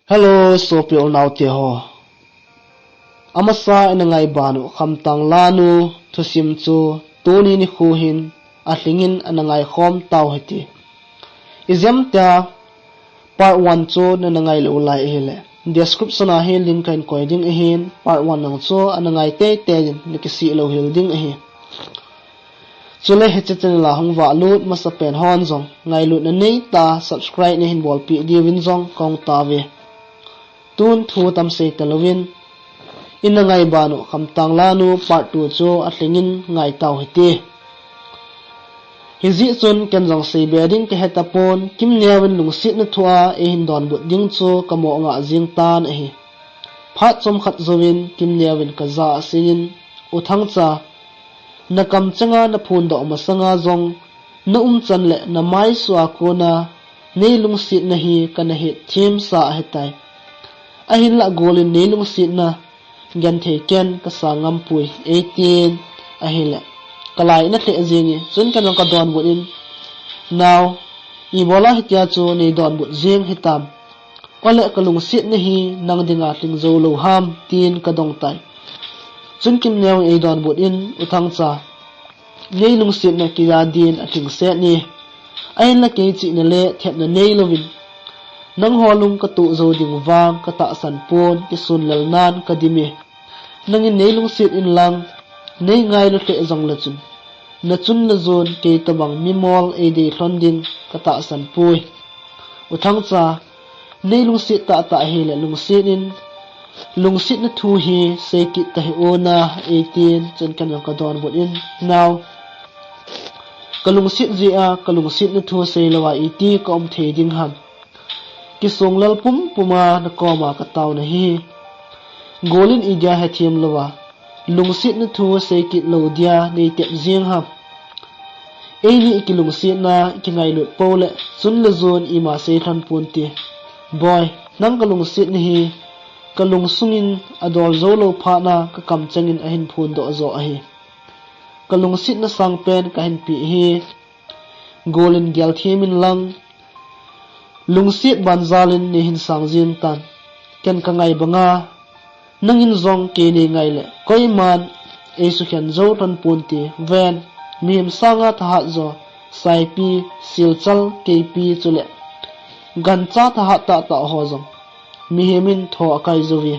Hello, sopi now te ho. Amasa inangai banu khamtang lanu thusim chu tuni ni khuhin ahlingin anangai khom taw heti. Izem ta part 1 chu nanangai lo lai hele. Description a hin link kan koiding hin part 1 nang chu anangai te te nikisi lo hilding hi. Chule hechechen la hongwa lut masa pen hon jong ngai lut na nei ta subscribe ni hin bol pi di win jong kong ta ve. Tun thu tam se talawin ina ngai banu khamtang lanu part 2 chu atlingin ngai taw heti hizi chun ken jong se bedding ke hetapon kim newin lungsit na thua e hin don but ding chu kamo nga jing tan hi phat chom khat zowin kim newin ka za sin uthang cha nakam changa na phun do masanga jong na chan le na mai suwa ko na nei lungsit na hi kana he thim sa hetai ahin la golin nelung sit na gan the ken ka sangam pui 18 ahila kalai na the jingi chun kan ka don buin now I bola hitya chu nei don bu jing hitam ole kalung sit na hi nang dinga tling zo lo ham tin ka dong tai chun kim neu ei don buin uthang cha nei lung sit na ki ya din athing se ni ahin la ke chi na le thet na nei lovin nang holung ka tu zo ding wang ka ta san pon ki sun lal nan ka dimi nang in neilung sit in lang nei ngai lo te jong la chun na chun na zon ke tabang mimol e de hlonding ka ta san pui uthang cha neilung sit ta ta he le lung sit in lung sit na thu hi se ki ta hi ona 18 chun kan ka don bot in now kalung sit ji a kalung sit na thu se lawa iti ka the ding ham kisong lal pum puma na koma ka taw na hi golin idya hathiam lawa lungsit na thu se kit lo dia nei tep jing ha eini ikilungsit na kingai lut pole sun la zon ima se than punti boy nang kalungsit ni hi kalung sungin adol zolo pha na ka kam changin ahin phun do zo a hi kalungsit na sang pen ka hin pi hi golin gyal thiemin lang lungsit banzalin ni hin sang jin tan ken ka ngai banga nangin zong ke ni ngai le koi man e su khan zo tan punti ven mim sanga tha zo sai pi silchal kp chule gan cha tha ta ta ho zong mi hemin tho akai zo vi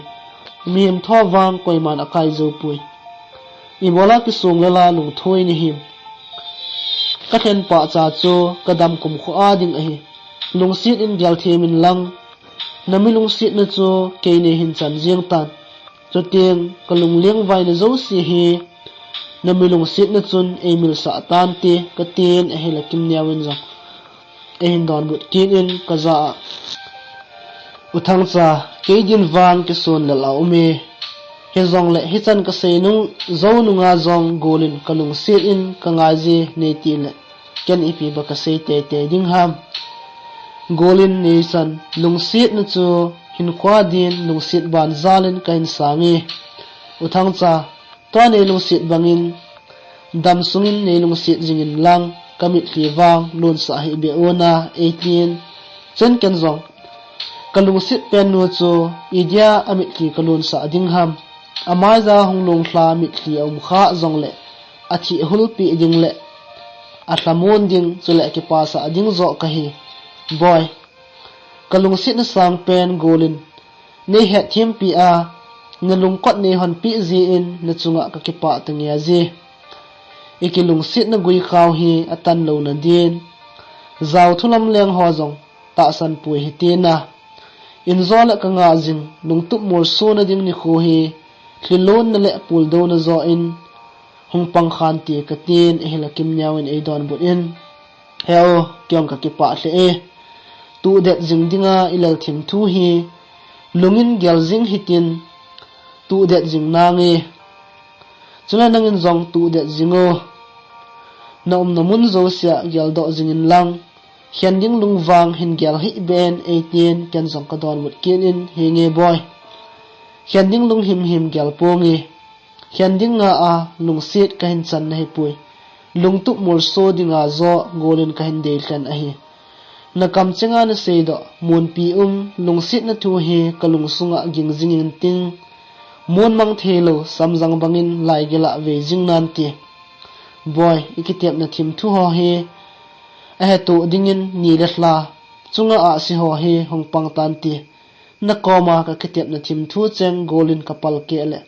mi hem tho wang koi man akai zo pui I bola ki sung la lung thoi ni him ka then pa cha chu kadam kum khu a ding a hi lungsit in gyal themin lang nami lungsit na chu ke ne hin chan jing tan chutiang kalung leng vai na zo si hi nami lungsit na chun emil sa tan ti ka tin a hela kim nyawin jong e hin don but kin in ka za uthang cha ke din wang ke son la la umi he zong le hi chan ka se nu zo nu nga zong golin kalung sit in ka nga ji ne ti le ken ipi ba ka se te te ding ham golin nisan lungsit na chu hin kwa din lungsit ban zalin kain sangi uthang cha to ne lungsit bangin dam sungin ne lungsit jingin lang kamit liwang lun sa hi be ona 18 chen ken zong kalungsit pen nu chu idia amit ki kalun sa ding ham amai za honglong hla mit li om kha zong le athi hulpi ding le atlamon ding chule ki pa sa ding zo ka hi boy kalung sit na sang pen golin nei het thim pi a ngalung kot nei hon pi ji in na chunga ka kipa tangya ji ikilung sit na gui khaw hi atan lo na din zaw thulam leng ho jong ta san pui hi te na in zola ka nga jing lung tup mor so na ding ni khu hi thlilon na le pul do na zo in hung pang khan ti ka tin ehla kim nyawin ei don but in heo kyom ka kipa hle e tu det jing dinga ilal thim thu hi lungin gyal jing hitin tu det jing nangi chula nangin zong tu det jingo na namun zo sia gyal do jingin lang hian ding lung wang hin gyal hi ben 18 ken zong ka don mut kin in hinge boy hian ding lung him gyal pongi hian ding nga a lung sit ka hin chan na hi pui lung tu mur so dinga zo golin ka hin de kan a hi na kam chenga na sei do mun pi lungsit na thu he kalung sunga ging jingin ting mon mang thelo samjang bangin lai gela ve jingnan ti boy ikitep na thim thu ho he a he to dingin ni le hla chunga a si ho he hongpang tan ti na koma ka kitep na thim thu cheng golin kapal ke le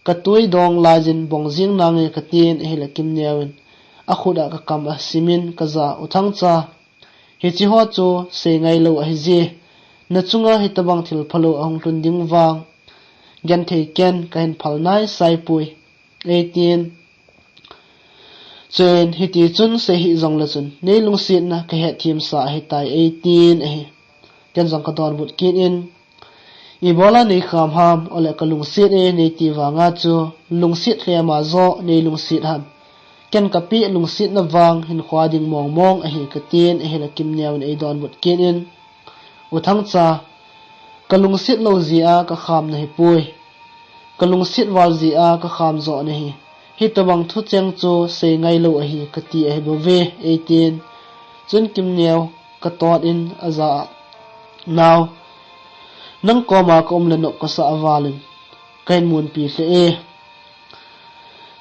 katui dong lajin bongjing nange katien hele kimnewin a khuda ka kam a simin kaza uthang cha he chi ho chu se ngai lo a ji na chunga hitabang thil phalo ahong tun ding wang gan thei ken kain phalnai sai pui 18 chen hiti chun se hi zong la chun nei lung sit na ka he thim sa he tai 18 he ken zong ka don but kin in ibola nei kham ham ole ka lung sit e nei ti wanga chu lung sit hlema zo nei lung sit han ken ka pi lung sit na wang hin khwa ding mong mong a hi ka tin a hi la kim nyaw nei don but kin in uthang cha ka lung sit lo zia ka kham na hi pui ka lung sit wal zia ka kham zo na hi hitawang thu cheng chu se ngai lo a hi ka ti a hi bo ve 18 chun kim nyaw ka tot in aza now nang koma ko omleno ko sa awalin kain mun pi se e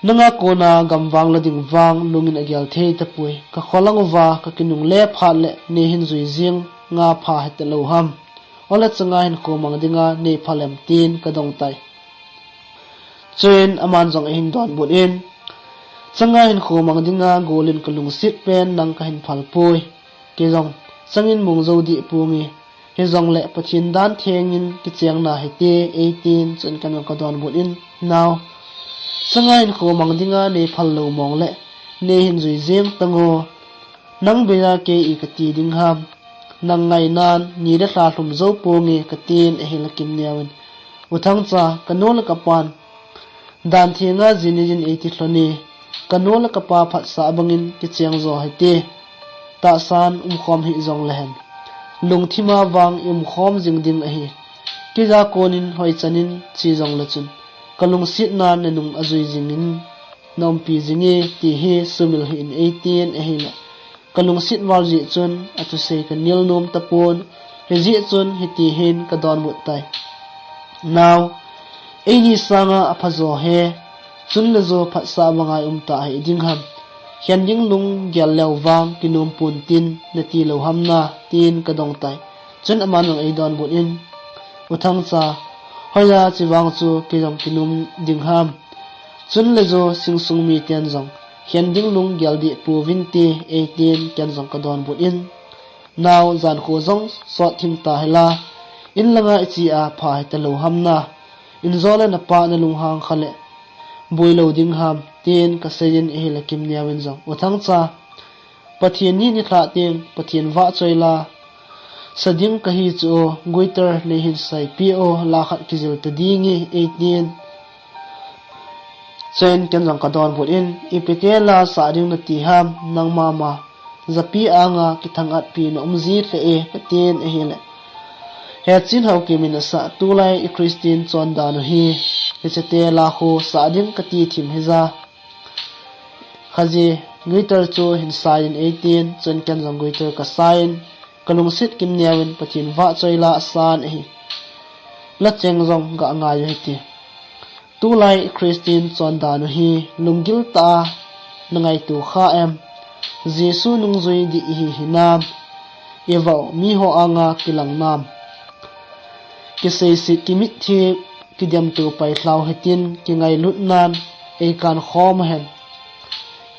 nanga kona gamwang la ding wang lungin agyal thei ta pui ka kholang wa ka kinung le phat le ne hin zui jing nga pha het lo ham ola changa hin ko mang dinga ne phalem tin ka dong tai chen aman jong hin don bun in changa hin ko mang dinga golin kalung sit pen nang ka hin phal pui ke jong changin mung zo di pungi he zong le pathin dan thengin ki cheng na hete 18 chen kan ka don bun in now changa hin ko mang dinga ne phal lo mong le ne hin zui jem tango nang bela ke I ka ti ding ham nang ngai nan ni da hla hlum zo pongi ka tin a hil kim newin uthang cha kanol ka pan dan thinga jinijin 80 hloni kanol ka pa phat sa bangin ki cheng zo hete ta san khom hi zong lehen lungthima wang khom jing ding a hi ki za konin hoi chanin chi zong la chun kalung sit na nenung azui jingin nom pi jinge ti he sumil hi in 18 a hi la kalung sit wal ji chun atu se ka nil nom tapon he ji chun hi ti hin ka don mut tai now ni sanga aphazo he chun le zo phat sa wangai ta hi ding ham hian ding lung gyal lew wang kinum pun tin na ti lo hamna tin ka dong tai chun amanong ei don but in uthang cha hoya chiwang chu kijong kinum ding ham chun le zo singsung mi ten jong hian ding lung gyal di pu vinti 18 ken jong ka don but in now zan kho jong so thim ta hela in langa chi a pha ta lo hamna in zola na pa na lung hang khale boilo ding ham tin ka sejen e la kim niawin jong uthang cha pathian ni ni thla tem pathian wa choila sading ka hi chu goiter le hin sai po la khat kizil ta dingi 18 chen ken jong ka don bul in ipetela sa ding na ti ham nang mama zapi anga ki thangat pi no umzi tle e patin e hele he chin hau ki min sa tulai I christian chon da no hi hechete la kho sa ding ka ti thim heza khaje goiter chu hin sain 18 chen ken jong goiter ka sain kalung sit kim niawin pathin wa choila san hi la cheng jong ga nga yo hiti tulai christian chonda no hi lungil ta nangai tu kha em jesu nung zui di hi hinam ewa mi ho anga kilang nam ki sei si kimit thi kidiam tu pai hlau hetin ki ngai lut nan e kan khom hen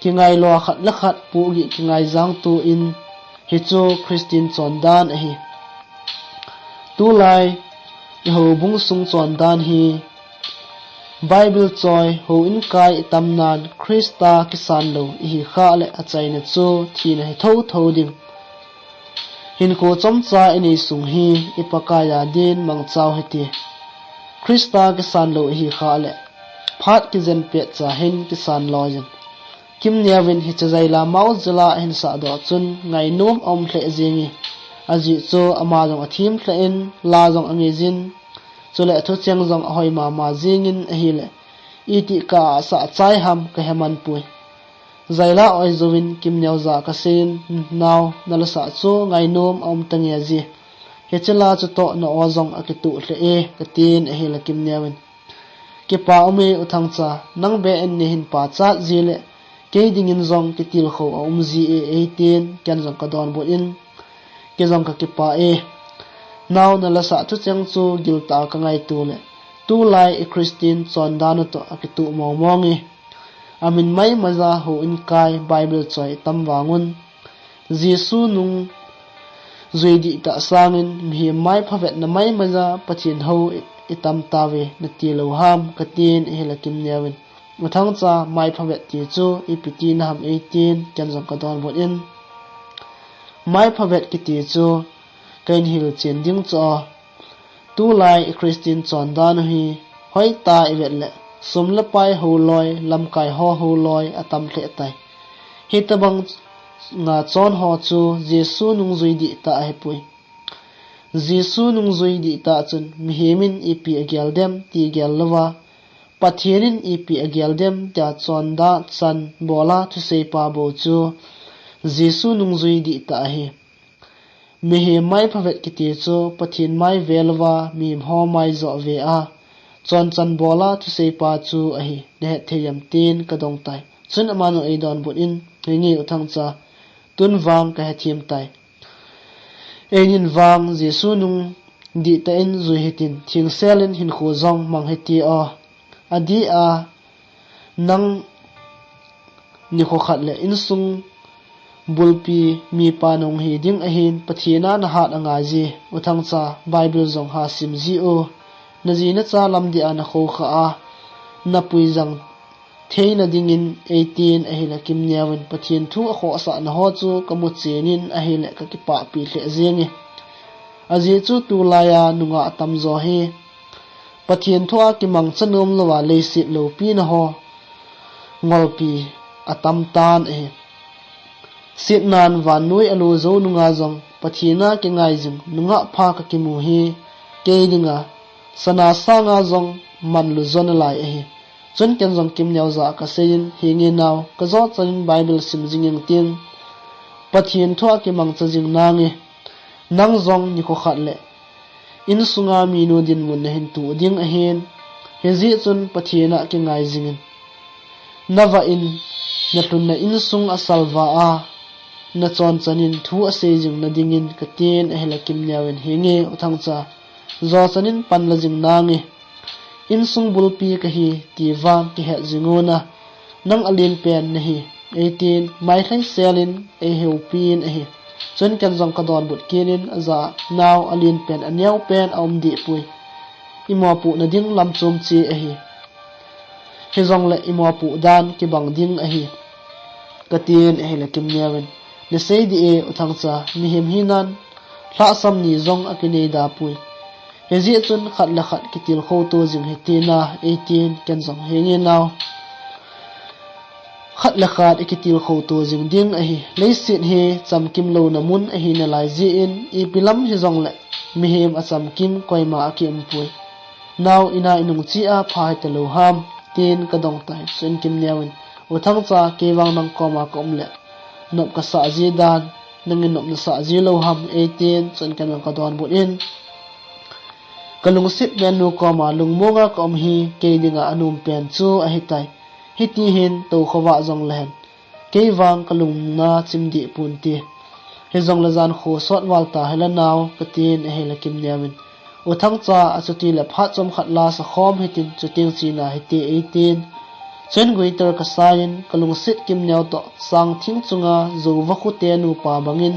ki ngai lo khat la khat pu gi ki ngai jang tu in hi chu christian chondan a hi tulai ho bung sung chondan hi bible choi ho in kai tamnan krista kisan lo hi kha le achaina chu thina he tho tho ding hin ko chomcha ini sung hi ipakaya din mangchau heti krista kisan lo hi kha le phat ki zen pe cha hin kisan lojen kim niawin hi chazaila mau zala hin sa do chun ngai nom om hle zingi aji chu ama jong athim hle in la jong angizin chule thu cheng jong hoi ma ma jingin hile iti ka sa chai ham ka heman pui zaila oi zowin kim nyaw za ka sein naw nalasa chu ngai nom om tangia ji hechela chu to na ozong akitu hle e katin e hela kim nyawin ke pa ome uthang cha nang be en ne hin pa cha zile ke dingin zong ke til kho ji e 18 kan zong ka don bo in ke zong ka ke pa e naw nalasa chu chang chu gilta ka ngai tu le tu lai e christian chon danu to akitu momongi amin mai maza ho in kai bible choi tam wangun jesu nung zuidi ta sangin mi mai phavet na mai maza pathin ho itam tawe na ti lo ham katin helakim nyawin muthang cha mai phavet ti chu ipiti na ham 18 kan jong ka don bot in mai phavet ki ti chu kain hil chen ding cho tu lai christian chon dan hi hoi ta ivet le sumla pai ho loi lam kai ho loi atam hle tai hitabang nga chon ho chu jesu nung zui di ta he pui jesu nung zui di ta chun mihemin ipi agyal dem ti gyal lawa pathienin ipi agyal dem ta chon da chan bola thu sei pa bo chu jesu nung zui di ta he mihe mai phavet ki ti chu pathin mai velwa mi ho mai zo ve a chon chan bola thu sei pa chu a hi ne theyam tin ka dong tai chun amano ei don bot in ngi uthang cha tun wang ka hathim tai enin wang jesu nung di ta in zui hitin thing selin hin khu zong mang heti a adi a nang ni kho khat le in sung bulpi mi panong hi ding a hin pathina na hat anga ji uthang cha bible zong ha sim ji o na ji na cha lam di ana kho kha a na pui jang theina dingin 18 a hila kim nyawin pathin thu a kho asa na ho chu kamu chenin a hile ka ki pa pi hle zengi aji chu tu laya nunga atam zo he pathin thu a ki mang chanom lowa leisit lo pi na ho ngol pi atam tan e sit nan van nui alu zo nunga zong pathina ki ngai jing nunga pha ka ki mu hi ke dinga sana sanga zong man lu zon lai e chun ken zong kim nyaw za ka sein hingi naw ka zo chan bible sim jingin tin pathin thwa ki mang chajing nangi nang zong ni ko khat le in sunga mi no din mun hin tu ding a hen hezi chun pathina ki ngai jingin nawa in na tun na in sung asalwa a na chon chanin thu ase jing na dingin ka ten a hela kim nyawin hingi uthang cha zo chanin pan la jing nangi in sung bulpi ka hi ti wang ki he jingona nang alin pen na hi 18 mai thlai selin e heu pin a hi chun kan jong ka don but kinin aza naw alin pen anyau pen om di pui imo pu na ding lam chom chi a hi he jong le imo pu dan ki bang ding a hi ka tin a hela kim nyawin le sei di e uthang cha mi hem hinan hla sam ni zong akine da pui hezi chun khat la khat kitil kho to jing hetina 18 kan jong hengi naw khat la khat kitil kho to jing ding a hi leisit he chamkim lo na mun a hi na lai ji in I pilam hi jong le mi hem a chamkim koima akim pui naw ina inung chi a phai te lo ham tin ka dong tai sun kim nyawin uthang cha kewang nang koma kom le nop ka sa ji dan nangin nop na sa ji lo ham 18 chun kan ka don bot in kalung sit menu koma lungmonga kom hi ke dinga anum pen chu a hitai hiti hin to khowa jong lehen ke wang kalung na chimdi punti he jong la jan kho sot wal ta hela naw katin hela kim nyawin uthang cha achuti le pha chom khat la sa khom hitin chuting china hiti 18 chen guiter ka sain kalung sit kim nyaw to sang thing chunga zo wa khu te nu pa bangin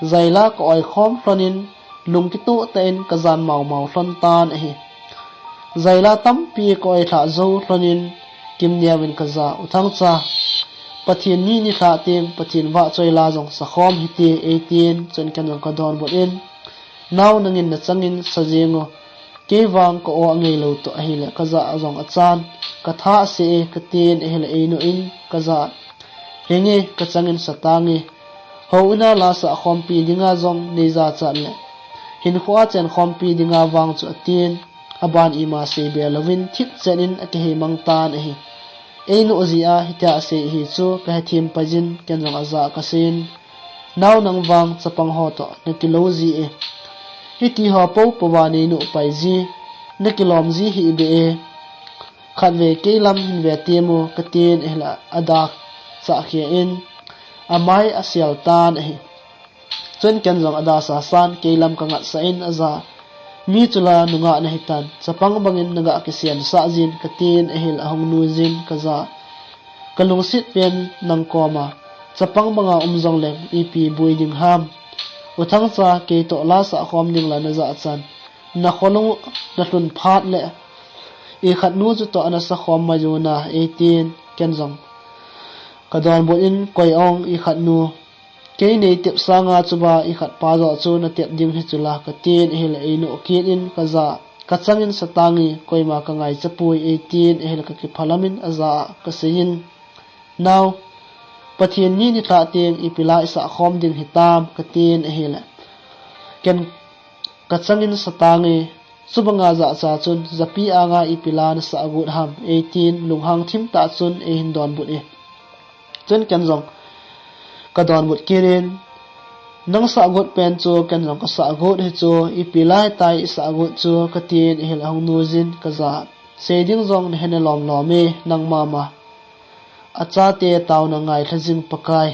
zaila ko oi khom flonin lung ki tu ten ka zan mau hlon tan hi zaila tam pi ko ai tha zo hlonin kim nyawin ka za uthang cha pathin ni tha tem pathin wa choila jong sa khom hi te 18 chen kan ka don bot in naw nangin na changin sajengo ke wang ko o ngei lo to hi le ka za jong achan ka tha se ka ten hi le no in ka za henge ka changin satangi ho ina la sa khom pi dinga jong nei za cha le hin khwa chen khom pi dinga wang chu tin aban ima se be lovin thik chenin ake he mang tan hi ei no zia hitia se hi chu ka thim pajin ken jong aza ka sin naw nang wang chapang ho to na kilo zi e hiti ho po pawani nu pai zi na kilom zi hi be e khatwe kelam hin ve temo ka tin ehla adak cha khia in amai asial tan hi chen ken jong ada sa san kelam ka ngat sa in aza mi chula nunga na hitan chapang bangin naga kisian sa jin ka tin ehil ahong nu jin kaza kalung sit pen nang koma chapang banga umjong lem ipi buiding ham uthang cha ke to la sa khom ning la na za chan na kholung na tun phat le e khat nu chu to ana sa khom ma juna 18 ken jong kadon bo in koi ong i khat nu ke nei tep sanga chuba i khat pa do chu na tep ding hi chula ka tin hil e no kin in kaza ka changin satangi koima ka ngai chapui 18 hil ka ki phalamin aza ka sein now pathian ni ta teng ipila isa khom ding hitam ka tin hil ken ka changin satangi subanga za cha chun zapi anga ipila na sa agut ham 18 lunghang thim ta chun e hin don but e chen ken jong ka don but kirin nang sa agut pen chu ken jong ka sa agut he chu ipilai tai sa agut chu ka tin hil hong nuzin ka za seding jong ne hene lom lome nang mama acha te taw na ngai thajing pakai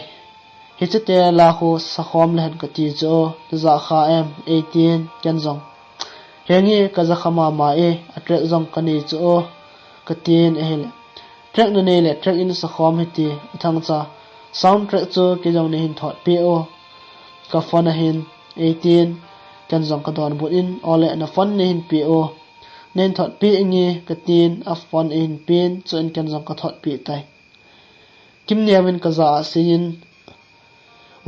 hichete la khu sa khom len ka ti chu za kha em 18 ken jong hengi ka za khama ma e atre jong ka ni chu ka tin hil track na ne le track in sa khom hiti thang cha soundtrack chu ke jong ne hin thot po ka fon hin 18 kan jong ka don but in ole na fon ne hin po nen thot pi ngi ka tin a fon in pin chen kan jong ka thot pi tai kim niamin ka za sin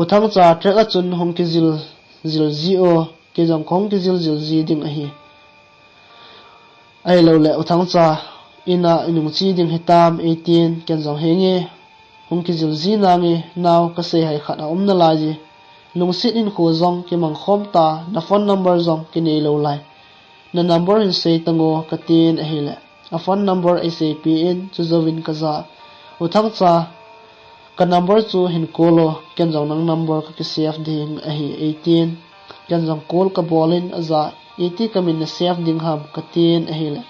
uthang cha track a chun hong ki zil zi o ke jong khong ki zil zi ding a hi ai lo le uthang cha ina inung chi ding hitam 18 kan jong hengi hong ki zil zi na ngi naw ka se hai khat a na la ji lung sit in khu zong ki mang khom ta na phone number zong ki nei lo lai na number in sei tango ka tin a hile a phone number ai sei pi in chu zovin ka za uthang cha ka number chu hin kolo ken jong nang number ka ki save ding a hi 18 ken jong call ka bolin aza 80 kamin na save ding ham ka tin a hile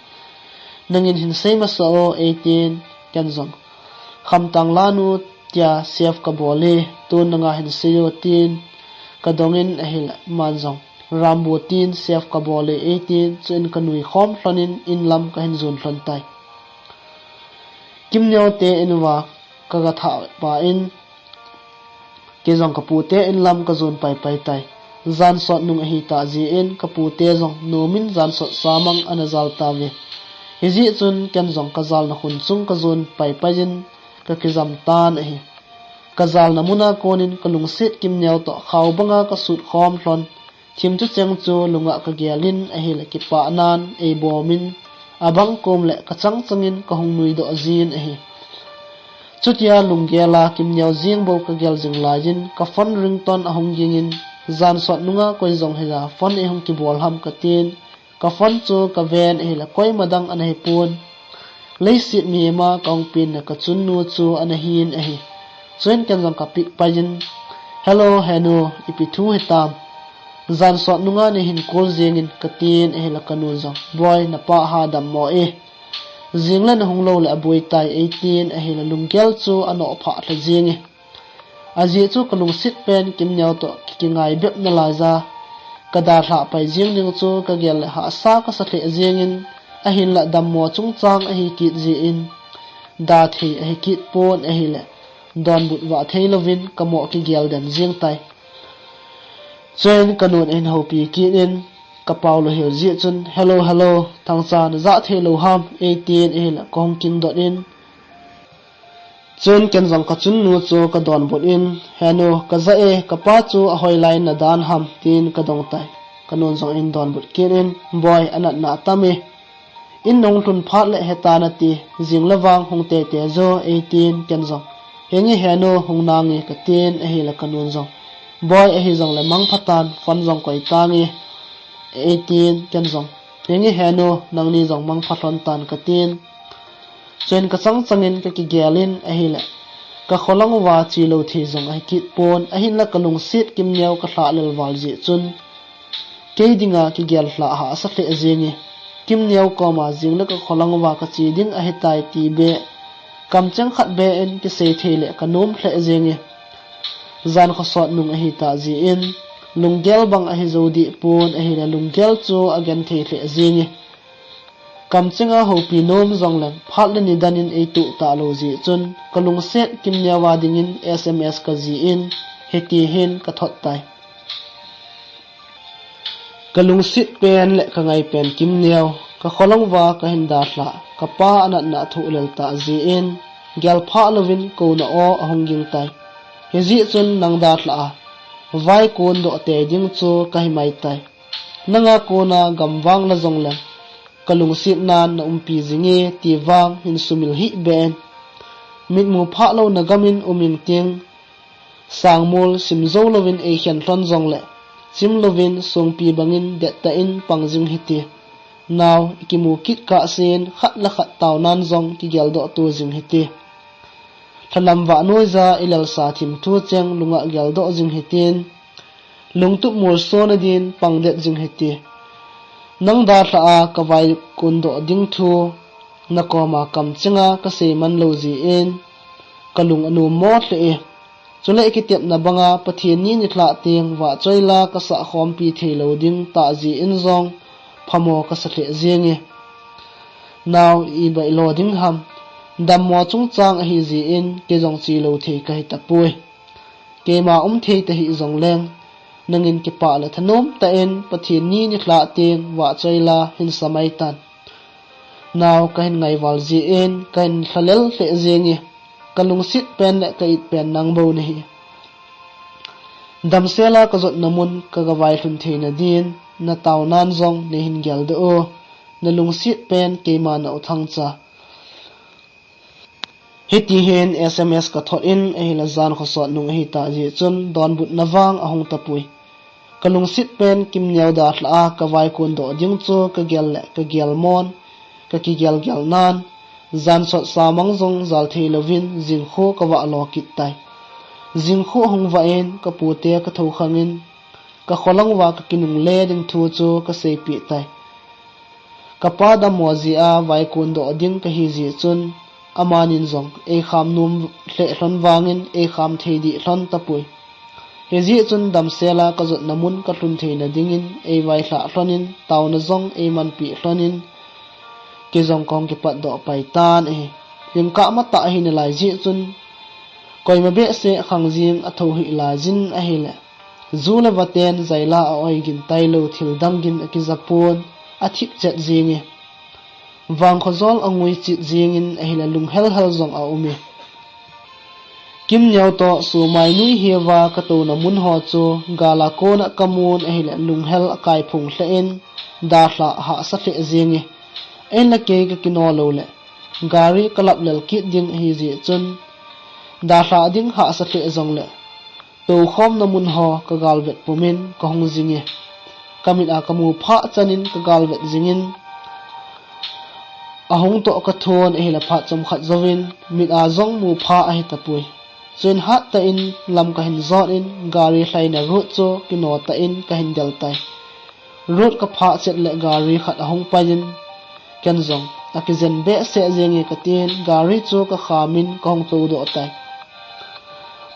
nangin hin sei ma so 18 ken jong kham tang lanu tia save ka bole tun nga hin seyo tin kadongin ahil manjong rambo tin save ka bole 18 chen kanui khom hlonin in lam ka hin zun hlon tai kimnyo te inwa ka ga tha pa in ke jong ka pu te in lam ka zun pai pai tai zan sot nung hi ta ji in ka pu te jong nomin zan sot samang anazal ta ve hiji chun ken jong ka zal na hun chung ka zun pai pajin ka kizam tan hi kazal namuna konin kalung sit kim nyaw to khaw banga ka sut khom hlon thim chu cheng chu lunga ka gelin a hil ki pa nan e bomin abang kom le ka chang changin ka hong nui do azin a hi chutia lunggela kim nyaw jing bo ka gel jing lajin ka phone rington a hong jingin zan sot nunga koi jong hela phone e hong ki bol ham ka tin ka phone chu ka ven e hela koi madang an he pun leisit mi ma kong pin na ka chun nu chu an hin a hi chen kan jong ka pik pajin hello heno ipi thu hitam zan sot nunga ne hin kol jengin ka tin e hela kanu jong boy na pa ha dam mo e jinglan honglo le aboi tai 18 a hela lungkel chu ano pha thla jengi aji chu kalung sit pen kim nyaw to ki ngai bep na la za kada tha pai jing ning chu ka gel ha sa ka sa the jengin a hin la dam mo chung chang a hi ki ji in da the a hi ki pon a hi le don but wa theilovin kamo ki gel dan jing tai chen kanun in hopi ki in ka paulo hil ji chun hello thangchan za thelo ham 18 in kong king dot in chen ken jang ka chun nu chu ka don but in heno ka za e ka pa chu a hoi line na dan ham tin ka dong tai kanun jong in don but kin in boy anat na tame in nong tun phat le heta na ti jing lawang hong te te zo 18 ken jong hengi heno hong nangi ka tin a hi la kanun jong boy a hi jong le mang phatan fan jong koi tangi 18 ken jong hengi heno nangni jong mang phaton tan ka tin chen ka changin ka ki gelin a hi le ka kholang wa chi lo thi zong a kit pon a hin la kalung sit kim nyau ka hla lel wal ji chun ke dinga ki gel hla ha sa hle zingi kim nyau ko ma jing la ka kholang wa ka chi ding a hi tai ti be kam chang khat be en ki se thele ka nom hle zingi zan kho sot nung a hi ta ji in lunggel bang a hi zodi pon a hi la lunggel chu again the hle zingi kam chinga ho pi nom zong lang phat le ni danin e tu ta lo ji chun kalung set kim nya wa ding in sms ka ji in heti hin ka thot tai kalung sit pen le ka ngai pen kim niaw ka kholong wa ka hin da hla ka pa anat na thu lel ta ji in gyal pha lovin ko na o ahong ging tai he ji chun nang da hla vai kon do te ding chu ka hi mai tai nanga ko na gamwang la zong lang kalung sit nan na umpi zinge ti wang hin sumil hi ben mit mu pha lo na gamin uming ting sangmol simzo lovin e hian hlon zong le sim lovin songpi bangin de ta in pangjing hiti naw ikimu kit ka sen khat la khat taw nan zong ki gel do tu jing hiti thalam wa noiza ilal sa thim thu cheng lunga gel do jing hitin lungtup mol sona din pangdet jing hiti nang da tha a kawai kun do ding thu nakoma kam chinga ka se man lo ji in kalung anu mo hle e chule ki tep na banga pathian ni ni thla teng wa choila ka sa khom pi thelo ding ta ji in zong phamo ka sa hle zingi now I bai lo ding ham dam mo chung chang hi ji in ke jong chi lo the ka hi ta pui ke ma the ta hi zong leng nangin ki pa la thanom ta en pathian ni ni thla teng wa choila hin samai tan now ka hin ngai wal ji in kan thalel hle zingi kalung sit pen le ka it pen nang bo ni damsela ka zot namun ka gawai thun theina din na taw nan zong ne hin gel de o na lung sit pen ke ma na uthang cha heti hen sms ka thot in e la zan kho sot nung hi ta ji chun don but nawang ahong tapui kalung sit pen kim nyau da hla ka vai kun do ding chu ka gel le ka gel mon ka ki gel gel nan zan sot samang zong zal the lovin jing kho ka wa lo kit tai jing kho hong wa en ka pu te ka tho khangin ka kholang wa ka kinung le ding thu chu ka se pi tai ka pa da mo ji a vai kun do ding ka hi ji chun amanin zong e kham num hle hlon wangin e kham thei di hlon tapui he ji chun dam sela ka zot namun ka tlun theina dingin e vai hla hlonin taw na zong e man pi hlonin ke zong kong ki pat do pai tan e lim ka ma ta hi ne lai ji chun koi ma be se khang jing a tho hi la jin a hi le zula waten zaila a oi gin tai lo thil dam gin a ki zapon a thip chet jingi wang khozol angui chi jingin a hi la lung hel hel zong a umi kim nyau to su mai nui hiwa ka to na mun ho chu gala ko na kamun a hi la lung hel kai phung hle in da hla ha sa hle jingi en la ke ka kino lo le gari kalap lel ki ding hi ji chun da hla ding ha sa hle zong le to khom na mun ho ka gal vet pumin ka hong jingi kamit a kamu pha chanin ka gal vet jingin ahong to ka thon e la pha chom khat zawin mit a zong mu pha a hi tapui chen hat ta in lam ka hin zot in gari hlai na ru chu kino ta in ka hin del tai rut ka pha chet le gari khat ahong pain ken zong akizen be se zengi ka tin gari chu ka khamin ka hong to do tai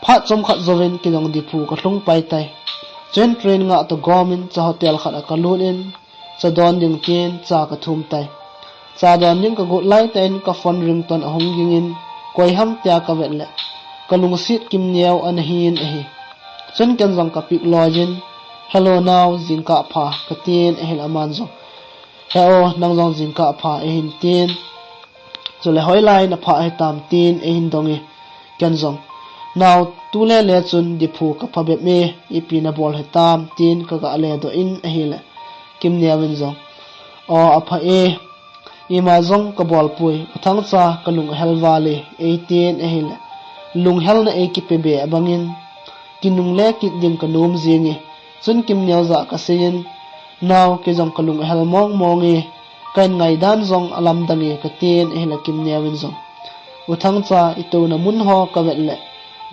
pha chom khat zawin kilong di phu ka hlung pai tai chen train nga to gomin cha hotel khat ka lun in cha don ding tin cha ka thum tai cha don ning ka gut lai ten ka phone rington ahong gingin koi ham tia ka vet le kalung sit kim niaw an hin a hi chen ken zong ka pik lojin hello now jingka pha ka tin a hel aman zong heo nang zong jingka pha e hin tin chole hoi lai na pha ai tam tin e hin dongi ken zong now tu le le chun di phu ka pha be me ipi na bol he tam tin ka ga le do in a hi le kim niawin zong o apha e ima zong ka bol pui uthang cha kalung helwa le 18 a hi le lung hel na e ki pe be bangin kinung le ki ding ka nom jingi chun kim niaw za ka sein naw ke jong kalung hel mong mongi kain ngai dan zong alam dangi ka ten e la kim newin zong uthang cha ito na mun ho ka vet le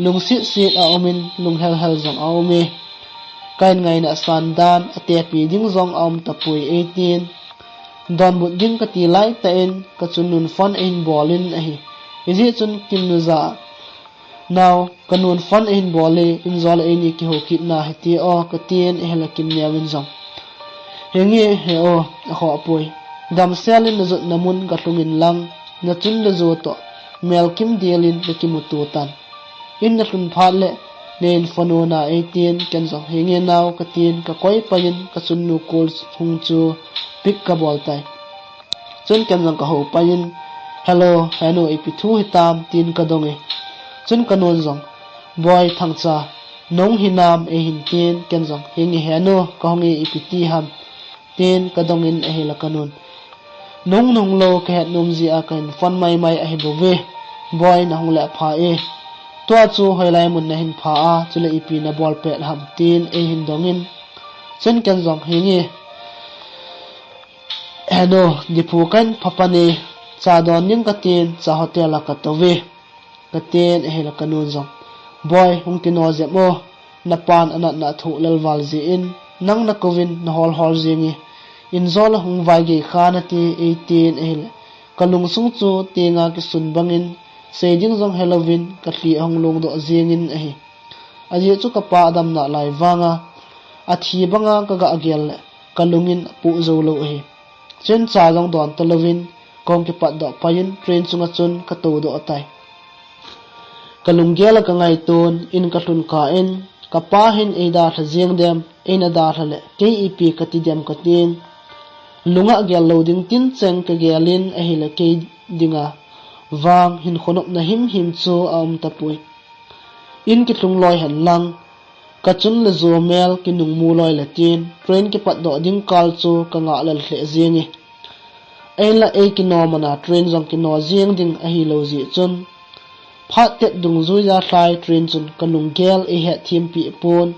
lung sit a omin lung hel zong a ome kain ngai na san dan ate pi ding zong om tapui 18 don but ding ka ti lai ta en ka chun nun fon in bolin a hi izi chun kim nu za now kanun fon in bole in zol eni ki ho kit na heti o ka ten e la kim newin zong hengi he o ho apoi dam selin na zot namun ka tungin lang na chun le zo to mel kim dialin le kimutu tan in na tun phat le nen fonona 18 ken zong hengi naw ka tin ka koi payin ka chun nu kol hung chu pik ka bol tai chun ken zong ka ho payin hello hano ipithu hitam tin ka donge chun kanon zong boy thangcha nong hinam e hin tin ken zong hengi hano ka hongi ipiti ham tin ka dongin e hela kanon nong lo ka het nom ji a kan fon mai a hi bove boy na hong la pha e to chu hoilai mun na hin pha a chule ipi na ball pet ham tin e hin dongin chen ken zong hingi hano dipu kan phapani cha don ning ka tin cha hotel la ka tove ka ten e hela kanon zong boy hung ti no je mo na pan anat na thu lalwal ji in nang na kovin na hol jingi in zol hung vai ge khana ti 18 el kalung sung chu tenga ki sun bangin sejing zong halloween ka tli hong long do jingin a hi aji chu ka pa adam na lai wanga a thi banga ka ga agel kalungin pu zo lo hi chen cha jong don halloween kong ki pat do payin train chunga chun ka to do atai kalung gela ka ngai ton in ka tun ka en ka pa hin e da tha jing dem ena da thale kep ka ti dem ka tin lunga gel loading tin cheng ka gelin a hila ke dinga wang hin khonop na him chu tapui in ki tlung loi han lang ka chun le zo mel ki nung mu loi la tin train ki pat do ding kal chu ka nga lal hle zingi ela e ki no mana train jong ki no jing ding a hi lo ji chun phat te dung zu ya thlai train chun ka nung gel e he thim pi pon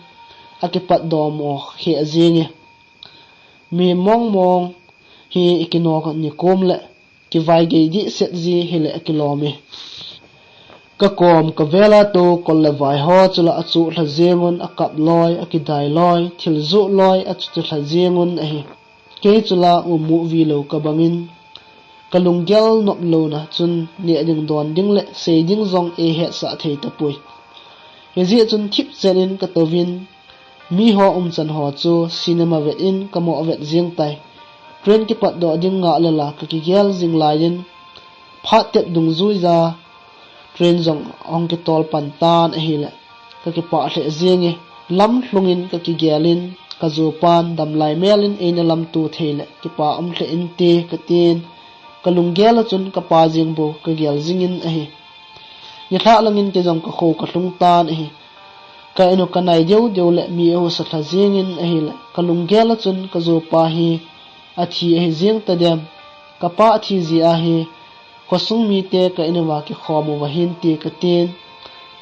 a ki pat do mo khe zingi mi mong hi ikino ka ni kom le ki vai ge di set ji hele kilomi ka kom ka vela to kol le vai ho chula achu thla zengon akap loi akidai loi thil zu loi achu thla zengon a hi ke chula mu vi lo ka bangin kalunggel nop lo na chun ni ading don ding le se ding zong e he sa thei ta pui he ji chun thip chenin ka tovin mi ho chan ho chu cinema ve in ka mo vet jing tai train ki pat do ding nga lela ka ki gel jing lain phat te dung zui za train jong ong ki tol pan tan a hile ka ki pa hle jingi lam hlungin ka ki gelin ka zo pan dam lai melin ena lam tu thele ki pa om hle in te ka tin ka lunggel chun ka pa jing bo ka gel jingin a hi ni tha langin ke jong ka kho ka hlung tan a hi ka eno ka nai deu le mi o sa tha jingin a hi le ka lunggel chun ka zo pa hi athi e jing ta dem ka pa athi ji a hi khosung mi te ka inwa ki khomu wa hin ti ka tin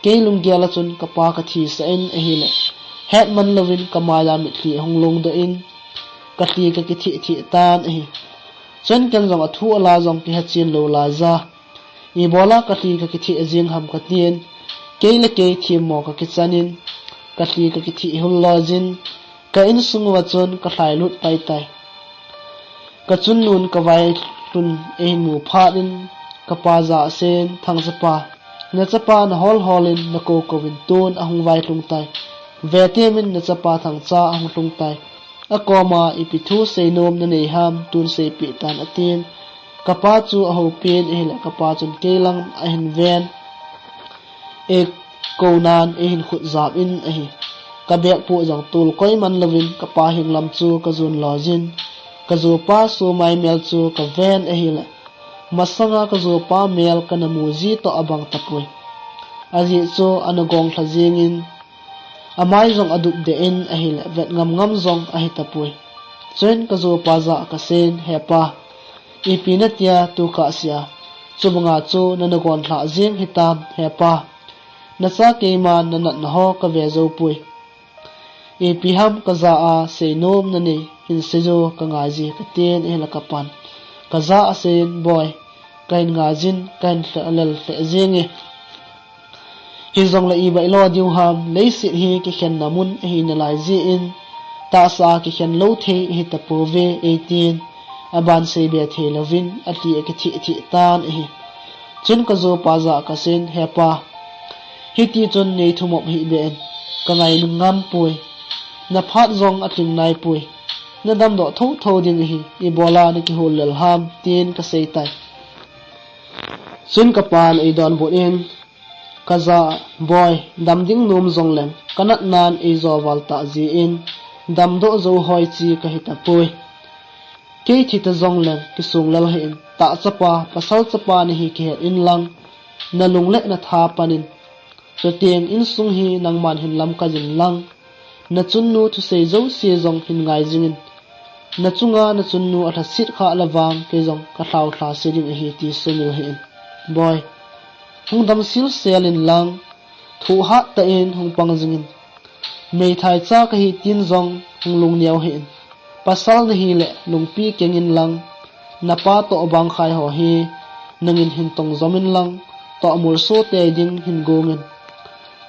ke lunggel chun ka pa ka thi sa in a hi le het man lovin ka ma ya mi thli hong long do in ka ti ka ki thi tan a hi chen kan jong athu ala jong ki ha chin lo la za i bola ka ti ka ki thi jing ham ka tin ke le ke thi mo ka ki chanin ka ti ka ki thi hul lo jin ka in sung wa chon ka hlai lut pai tai ka chun nun ka vai tun e mu phatin ka pa za sen thang chapa na chapa na holin na ko win ton a hung vai tlung tai ve te min na chapa thang cha a hung tlung tai a koma ipithu seinom na nei ham tun se pi tan atin ka pa chu a ho pen e la ka pa chun kelang a hin ven e konan e hin khut zap in a hi ka bek pu jang tul koi man lovin ka pa hing lam chu ka zun lojin ka zo pa so mai mel chu ka ven a hi la masanga ka zo pa mel ka na muji to abang tapoi aji chu anagong thajingin amai jong adup de in a hi la vet ngam jong a hi tapoi chen ka zo pa za ka sen he pa ipinatia tu ka sia chubanga chu nanagon thla jing hitam he pa na sa ke ma nanat na ho ka ve zo pui ipiham ka za a seinom na ni hin sejo ka ngaji ka ten e la ka pan kaza asen boy kain ngajin kain lel zingi hi zong la iba ilo diu ham leisit hi ki khen namun hi na lai ji in ta sa ki khen lo the hi ta pove 18 aban se be the lovin ati ki thi tan hi chun ka zo pa za ka sen hepa hi ti chun nei thumop hi ben ka ngai ngam pui na phat zong atling nai pui na dam do tho ding hi ibola ni ki hol lel ham tin ka sei tai chun ka pan ei don bo in kaza boy dam ding num zong lem kanat nan ei zo wal ta ji in dam do zo hoi chi ka hita pui ke thi ta zong lem ki sung lal hin ta chapa pasal chapa ni hi ke in lang na lung le na tha panin so tieng in sung hi nang man hin lam ka jin lang na chun nu thu sei zo si zong hin ngai jingin na chunga na chun nu atha sit kha lawang ke zong ka thaw thla se ding hi ti sunil hin boy hung dam sil selin lang thu ha ta in hung pang jingin mei thai cha ka hi tin zong hung lung niaw hin pasal na hi le lungpi kengin lang na pa to bang khai ho hi nangin hin tong zomin lang to amul so te ding hin gongin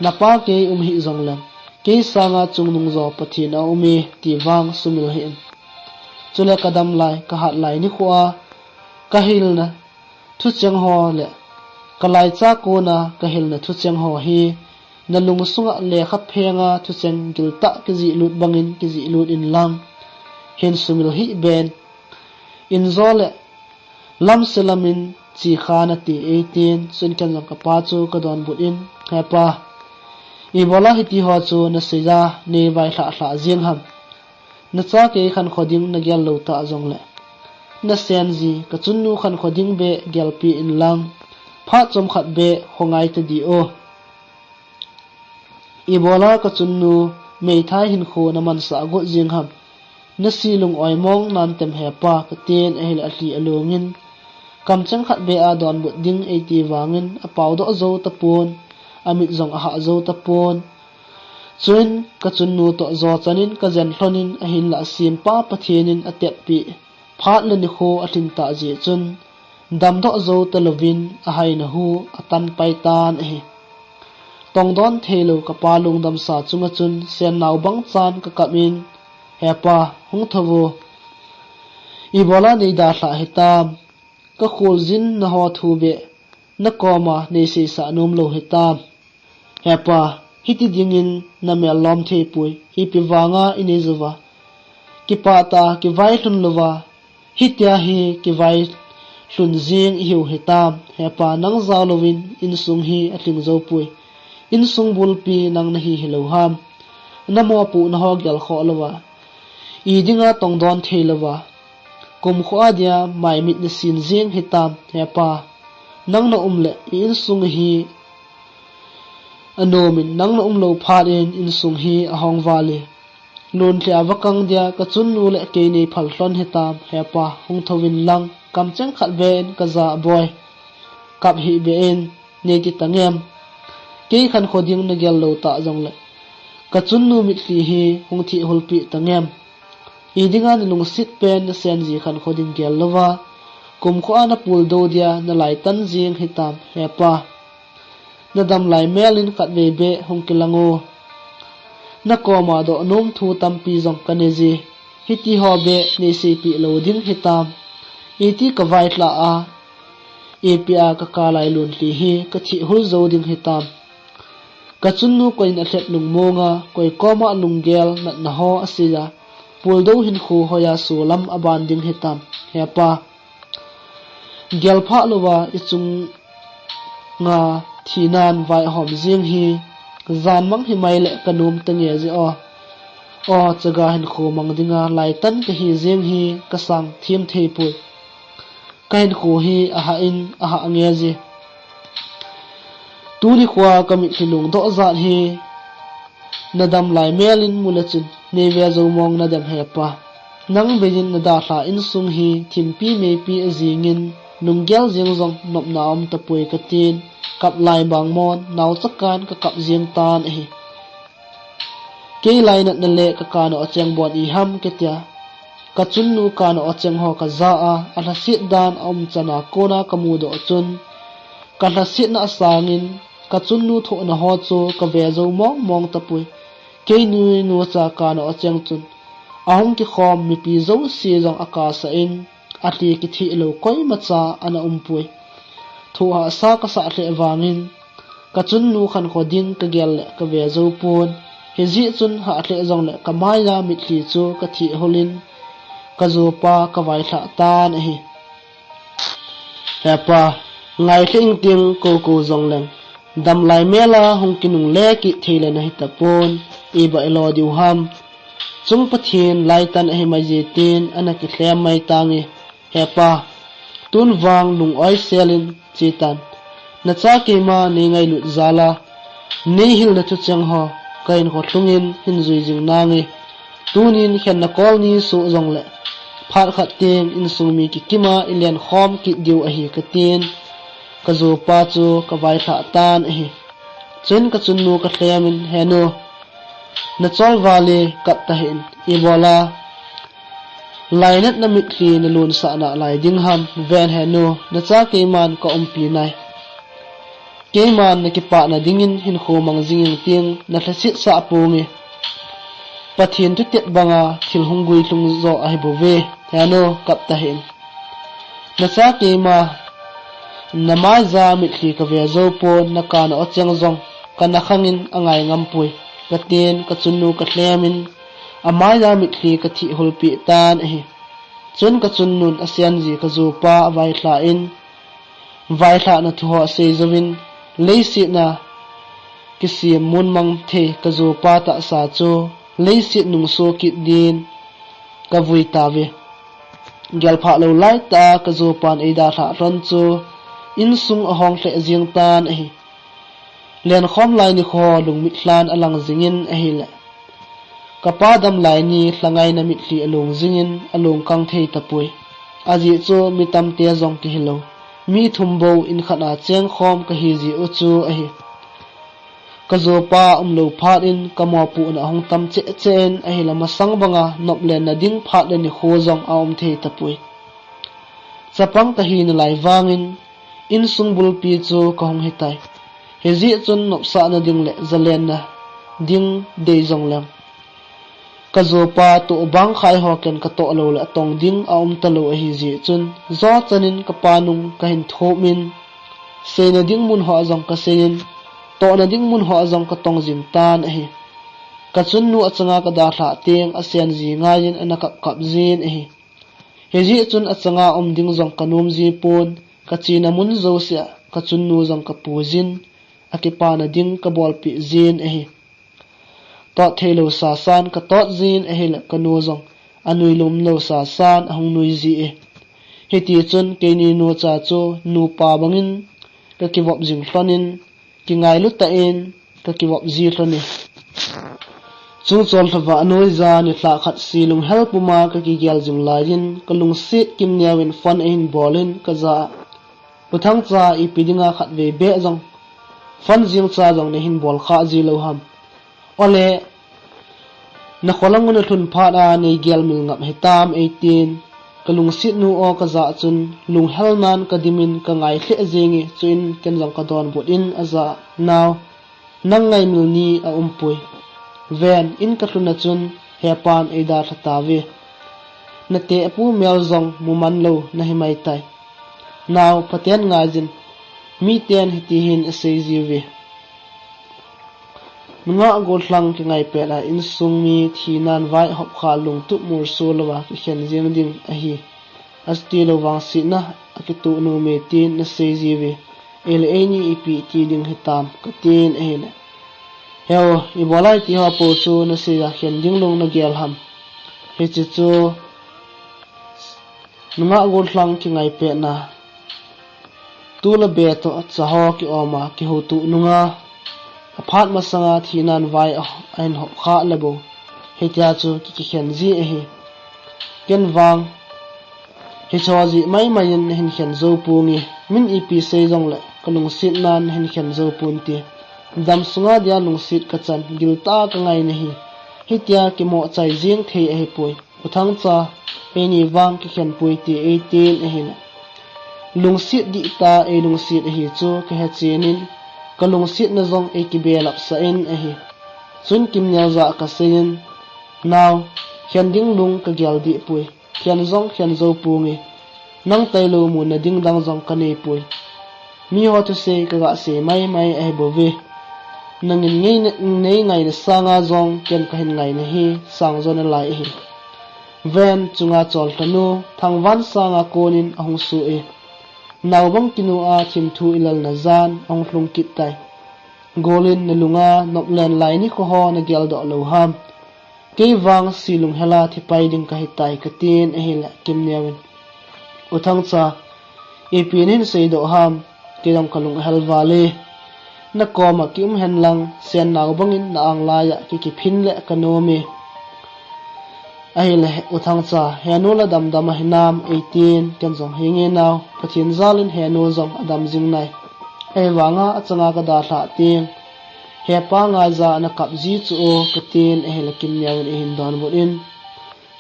na pa ke hi zong lang ke sanga chungnung zo pathina umi ti wang sumil hin chule kadam lai ka hat lai ni khuwa ka hil na thu cheng ho le kalai cha ko na ka hil na thu cheng ho hi na lung sunga le kha phenga thu cheng gil ta ki ji lut bangin ki ji lut in lang hin sumil hi ben in zole lam selamin chi khana ti 18 sun kan jang ka pa chu ka don but in ha pa ibola hi ti ho chu na seja ne vai thla jing ham na cha ke khan khoding na gyal lo ta jong le na sen ji ka chunnu khan khoding be gyal pi in lang pha chom khat be hongai ta di o ibola ka chunnu mei thai hin kho na man sa go jing ham na silung oi mong nan tem he pa ka ten ehil atli alungin kam chang khat be a don but ding 80 wangin a pau do zo ta pon amit zong a ha zo ta pon chun ka chunnu to zo chanin ka zen thlonin a hin la sim pa pathienin a tet pi phat le ni kho atin ta ji chun dam do zo ta lovin a hai na hu atan pai tan he tong don thelo ka palung dam sa chunga chun sen naw bang chan ka kamin hepa hung thowo ibola nei da hla hitam ka khol jin na ho thu be na koma nei se sa nom lo hitam hepa hiti dingin na me lom the pui hi pi wanga ine zuwa ki pata ki vai hlun lova hitia hi ki vai hlun jing hiu hitam hepa nang zalowin in sung hi atling zo pui in sung bulpi nang na hi hilo ham na mo pu na ho gyal kho lova idinga tong don theilawa kum kho adia mai mit ni sin jing hitam hepa nang na umle in sung hi anomin nang na umlo phat in sung hi ahong wali lon thia wakang dia ka chun nu le ke nei phal hlon hitam hepa hung thowin lang kam chang khat ben ka za boy kap hi ben nei ti tangem ke khan khoding na gyal lo ta jong le ka chun nu mit li hi hung thi holpi tangem idinga ni lung sit pen na sen ji khan khoding gyal lova kum kho ana pul do dia na lai tan jing hitam hepa na dam lai melin khat ve be hung kilango na koma do nom thu tampi jong kaneji hiti hobe ne cp loading hitam eti ka vai tla a apia ka kalai lun li hi ka thi hul zo ding hitam ka chunnu koin athet lung monga koi koma lunggel na ho asila puldo hin khu hoya sulam aban ding hitam hepa gelpha lowa ichung nga thinan vai hom jing hi zan mang hi mai le kanum tange ji o chaga hin khu mang dinga lai tan ka hi jing hi ka sang thim thei pu kain khu hi aha in aha ange ji tuli khwa kami thilung do zan hi nadam lai melin mulachin nevia zo mong nadam hepa nang bejin na da thla in sung hi thimpi mepi azingin nungyal jing zong nop naom tapoi katin kap lai bang mon naw chakan ka kap jing tan hi ke lai na le ka kana acheng bon I ham ketia ka chun nu kan o cheng ho ka za a ala sit dan chana kona kamu do chun ka la sit na sangin ka chun nu tho na ho chu ka ve zo mong tapui ke nu cha kan o cheng chun ahong ki khom mi pi zo si jong akasa in atli ki thi lo koi ma cha ana pui thu ha sa ka sa hle wangin ka chun nu khan kho ding ka gel ka ve zo pun he ji chun ha hle jong le ka maya mi thli chu ka thi holin ka zo pa ka vai thla tan a hi hepa ngai thing ting ko jong leng dam lai mela hong kinung le ki thile na hi tapon e ba elo diu ham chung pathin lai tan a hi mai je tin ana ki thlem mai tangi hepa tun wang lung oi selin chitan na cha ke ma ne ngai lut zala ne hil na chu chang ho kain ho tlungin hin zui jing nangi tunin khen na kol ni su jong le phar khat ting in sumi ki kima ilian khom ki diu a hi ka tin ka zo pa chu ka vai tha tan a hi chen ka chun nu ka thlemin heno na chol wale kap ta hin ibola lainat na mitli na lun sa na lai ding ham ven heno na cha ke man ka pi nai ke man na ki pa na dingin hin kho mang jing ting na thasi sa pungi pathin tu tet banga thil hungui tlung zo a hi bove heno kap ta hin na cha ke ma namaza mitli ka ve zo po na kan o cheng zong kana khangin angai ngam pui ka ten ka chunnu ka thlemin amaya mitli ka thi hulpi tan hi chun ka chunnun asian ji ka zo pa vai thla in vai thla na thu ho se zawin leisi na kisi mun mang the ka zo pa ta sa chu leisi nung so ki din ka vui ta ve gyal pha lo lai ta ka zo pan ida tha ron chu in sung ahong hle jing tan a hi len khom lai ni kho lung mit hlan alang zingin a hi le kapa dam lai ni hlangai na mit hli alung zingin alung kang thei tapui aji chu mitam te zong ki hilo mi thumbo in khana cheng khom ka hi ji u chu a hi ka zo pa lo phat in kamo pu na hong tam che chen a hi lama sang banga nop len na ding phat le ni kho zong a thei tapui chapang ta hi na lai wangin in sungbul pi chu ka hong hitai hezi chun nop sa na ding le zalen na ding de jong lam ka zo pa to bang khai ho ken ka to lo la tong ding a talo a hi ji chun zo chanin ka panung ka hin thomin se na ding mun ho jong ka sein to na ding mun ho jong ka tong jin tan a hi ka chun nu achanga ka da thla teng a sian ji ngain ana kap jin a hi hezi chun achanga ding jong kanum ji pon ka china mun zo sia ka chun nu jong ka pujin akipa na ding ka bol pi zin a hi to thelo sa san ka tot zin a hi la kanu jong anui lum lo sa san ahung nui ji e heti chun ke ni no cha chu nu pa bangin ka ki wop jing hlonin ki ngai lu ta in ka ki wop ji hloni chu chol thwa noi za ni thla khat silung helpuma ka ki gel jing lajin ka lung sit kim niawin fon in bolin ka za puthang cha I pidinga khat ve be jong fon jing cha jong ne hin bol kha ji lo ham ole na kholang un thun pha da nei gel mil ngap hetam 18 kalung sit nu o ka za chun lung helman ka dimin ka ngai hle jengi chuin ken jong ka don bot in aza naw nang ngai mil ni a pui ven in ka thuna chun hepan ida thata ve na te pu mel zong muman lo na himai tai naw paten nga jin mi ten hiti hin ase ji ve nga gol hlang ki ngai pe la in sung mi thinan vai hop kha lung tu mur so lawa ki khen jing ding a hi asti lo wang si na akitu no me tin na se ji ve ele eni ipi ti ding hitam ka tin a hi le heo I bolai ti ha po chu na se ya khen ding long na gel ham he chi chu nga gol hlang ki ngai pe na tu la be to chaho ki oma ki ho tu nunga aphat masanga thinan vai ain hop kha lebo hetia chu ki khen ji a hi ken wang he chawaji mai mayin hin khen zo pungi min ipi se jong le kalung sit nan hin khen zo pun ti dam sunga dia lung sit ka chan gil ta ka ngai ne hi hetia ki mo chai jing thei a hi pui uthang cha eni wang ki khen pui ti 18 ehina lungsit di ta e lungsit hi chu ka he chenin ka lungsit na zong e ki belap sa in ehi chun kim nya za ka senin now khen ding lung ka gyal di pui khen zong khen zo pungi nang tailo mu na ding dang zong ka nei pui mi ho to se ka ga se mai mai e bove nangin ngei ngai na sanga zong ken ka hin ngai na hi sang zon lai hi ven chunga chol tanu thangwan sanga konin ahung su e nawbang kinu a thim thu ilal na zan ong hlung kit tai golin na lunga noplen lai ni ko ho na gel do lo ham ke wang silung hela thi pai ding ka hitai ka tin e hila kim newin uthang cha e pinin sei do ham ke dong kalung hel vale na koma kim hen lang sen nawbangin na ang laya ki phin le kanomi ahile uthang cha henu la dam dam hinam 18 ken jong hinge naw pathin zalin henu jong adam jing nai e wanga achanga ka da tha ting he pa nga za na kap ji chu o katin ehel kim nyawen hin don bodin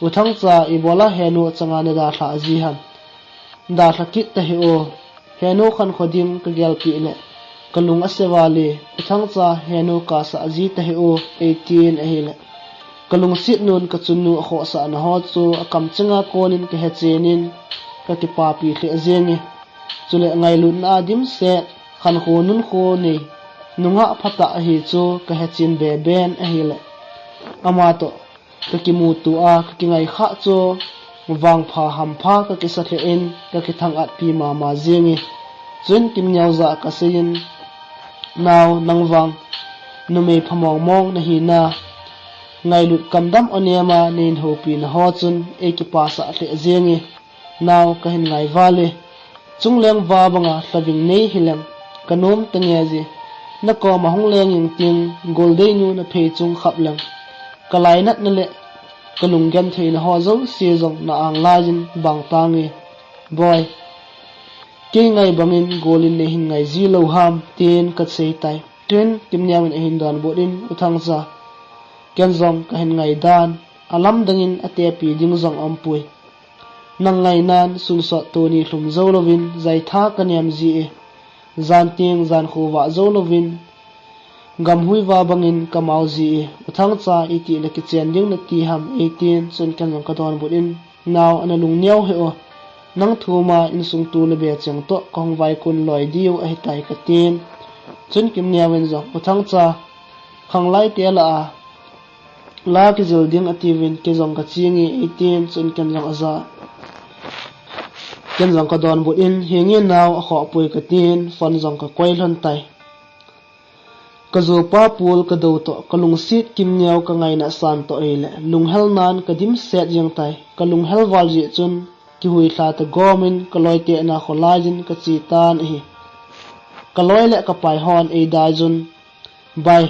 uthang cha i bola henu changa na da tha ji han da tha kit ta he o henu khan khodim ka gel pi le kalung asewali uthang cha henu ka sa ji ta he o 18 ehel kalung sit nun ka chunu kho sa na ho chu akam changa konin ka he chenin ka ki pa pi hle azengi chule ngai lu na dim se khan kho nun kho ni nunga phata hi chu ka he chin be ben a hi le ama to ka ki mu tu a ka ki ngai kha chu wang pha ham pha ka ki sa the in ka ki thang at pi ma ma zengi chun kim nyau za ka sein naw nang wang nu me phamong mong na hi na ngai lut kamdam oniama nin ho pi na ho chun e ki pa sa the zengi naw ka hin ngai wale chungleng wa banga hlaving nei hilem kanom tenge ji na ko ma hung leng ing ting golde nu na phe chung khap lang kalai nat na le kalung gan thei na ho zo se zong na ang lajin bang tangi boy ke ngai bangin golin ne hin ngai ji lo ham tin ka sei tai ten kim nyamin e hin dan bodin uthang sa ken zong ka hin ngai dan alam dangin ate pi ding zong ampui nang ngai nan sul so to ni hlum zo lovin zai tha kaniam ji e zan ting zan khuwa zo lovin gam hui wa bangin kamau ji e uthang cha iti le ki chen ding na ti ham 18 chun kan jong ka don bodin naw ana lung nyau he o nang thuma in sung tu le be cheng to kong vai kun loi diu a hitai ka tin chun kim nyawen zo uthang cha khang lai te la a la ki zul ding ativin ke zong ka chingi 18 chun kan jong aza ken jong ka don bodin hingi naw a kho pui ka tin fon jong ka koi lon tai ka zo pa pul ka do to kalung sit kim nyaw ka ngai na san to ele lung hel nan ka dim set jeng tai kalung hel wal ji chun ki hui thla ta gomin kaloi te na kholajin ka chi tan hi kaloi le ka pai hon e dai jun bai